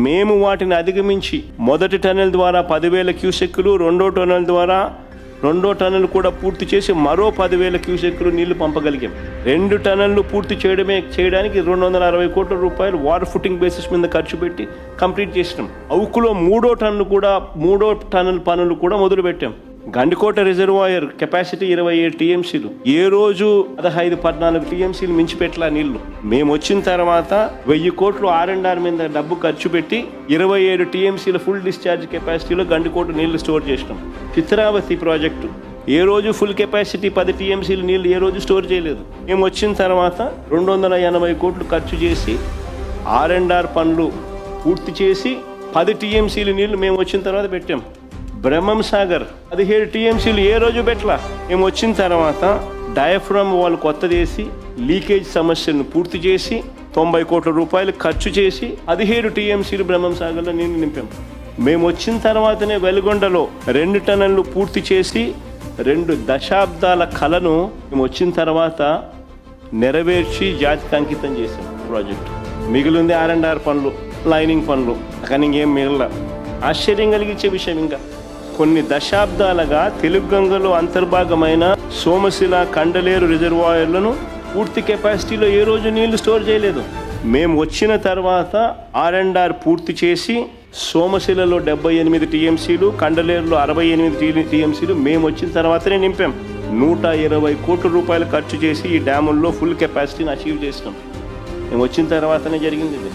మేము వాటిని అధిగమించి మొదటి టన్నెల్ ద్వారా 10,000 క్యూసెక్కులు, రెండో టన్నెల్ కూడా పూర్తి చేసి మరో 10,000 క్యూసెక్కులు నీళ్లు పంపగలిగాం. 2 టన్నెల్లు పూర్తి చేయడానికి 260 కోట్ల రూపాయలు వాటర్ ఫుటింగ్ బేసిస్ మీద ఖర్చు పెట్టి కంప్లీట్ చేసినాం. అవుకులో 3వ టన్నెల్ పనులు కూడా మొదలు పెట్టాం. గండికోట రిజర్వాయర్ కెపాసిటీ 27 టీఎంసీలు, ఏ రోజు 15-14 టీఎంసీలు మించిపెట్టలా నీళ్లు. మేము వచ్చిన తర్వాత 1000 కోట్లు R&R మీద డబ్బు ఖర్చు పెట్టి 27 టీఎంసీల ఫుల్ డిశ్చార్జ్ కెపాసిటీలో గండికోట నీళ్లు స్టోర్ చేసినాం. చిత్రావతి ప్రాజెక్టు ఏ రోజు ఫుల్ కెపాసిటీ 10 టీఎంసీలు నీళ్లు ఏ రోజు స్టోర్ చేయలేదు. మేము వచ్చిన తర్వాత 280 కోట్లు ఖర్చు చేసి R&R పనులు పూర్తి చేసి 10 టీఎంసీలు నీళ్లు మేము వచ్చిన తర్వాత పెట్టాం. బ్రహ్మం సాగర్ 17 టీఎంసీలు ఏ రోజు పెట్టలా. మేము వచ్చిన తర్వాత డయాఫ్రమ్ వాళ్ళు కొత్తదేసి లీకేజ్ సమస్యను పూర్తి చేసి 90 కోట్ల రూపాయలు ఖర్చు చేసి 17 టీఎంసీలు బ్రహ్మం సాగర్లో నీళ్లు నింపాం. మేము వచ్చిన తర్వాతనే వెలుగొండలో 2 టన్నెల్లు పూర్తి చేసి 2 దశాబ్దాల కలను మేము వచ్చిన తర్వాత నెరవేర్చి జాతికి అంకితం చేసాం ప్రాజెక్టు. మిగిలింది R&R పనులు, లైనింగ్ పనులు, కానీ ఇంకేం మిగల. ఆశ్చర్యం కలిగించే విషయం, ఇంకా కొన్ని దశాబ్దాలుగా తెలుగు గంగలో అంతర్భాగమైన సోమశిల, కండలేరు రిజర్వాయర్లను పూర్తి కెపాసిటీలో ఏ రోజు నీళ్లు స్టోర్ చేయలేదు. మేము వచ్చిన తర్వాత R&R పూర్తి చేసి సోమశిలలో 78 టీఎంసీలు, కండలేరులో 68 టీఎంసీలు మేము వచ్చిన తర్వాతనే నింపాం. 120 కోట్ల రూపాయలు ఖర్చు చేసి ఈ డ్యాముల్లో ఫుల్ కెపాసిటీని అచీవ్ చేసినాం. మేము వచ్చిన తర్వాతనే జరిగింది ఇది.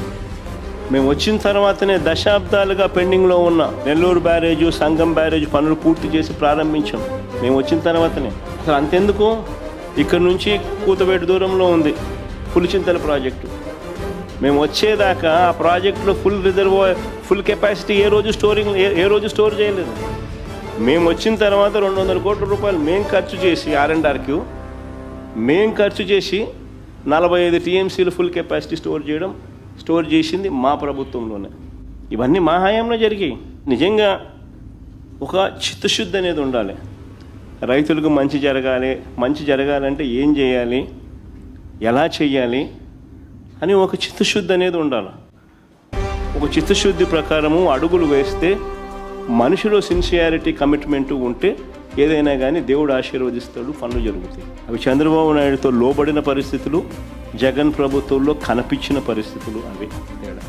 మేము వచ్చిన తర్వాతనే దశాబ్దాలుగా పెండింగ్లో ఉన్న నెల్లూరు బ్యారేజు, సంగం బ్యారేజు పనులు పూర్తి చేసి ప్రారంభించాం. మేము వచ్చిన తర్వాతనే. అసలు అంతెందుకు, ఇక్కడ నుంచి కూతవేటు దూరంలో ఉంది పులిచింతల ప్రాజెక్టు. మేము వచ్చేదాకా ఆ ప్రాజెక్టులో ఫుల్ కెపాసిటీ ఏ రోజు స్టోర్ చేయలేదు. మేము వచ్చిన తర్వాత 200 కోట్ల రూపాయలు మేము ఖర్చు చేసి R&Rకి మేము ఖర్చు చేసి 45 టీఎంసీలు ఫుల్ కెపాసిటీ స్టోర్ చేసింది మా ప్రభుత్వంలోనే. ఇవన్నీ మా హయాంలో జరిగాయి. నిజంగా ఒక చిత్తశుద్ధి అనేది ఉండాలి. రైతులకు మంచి జరగాలంటే ఏం చేయాలి, ఎలా చేయాలి అని ఒక చిత్తశుద్ధి అనేది ఉండాలి. ఒక చిత్తశుద్ధి ప్రకారము అడుగులు వేస్తే, మనిషిలో సిన్సియారిటీ, కమిట్మెంట్ ఉంటే ఏదైనా కానీ దేవుడు ఆశీర్వదిస్తాడు, పనులు జరుగుతాయి. అవి చంద్రబాబు నాయుడుతో లోబడిన పరిస్థితులు, జగన్ ప్రభుత్వంలో కనిపించిన పరిస్థితులు అవి తేడా.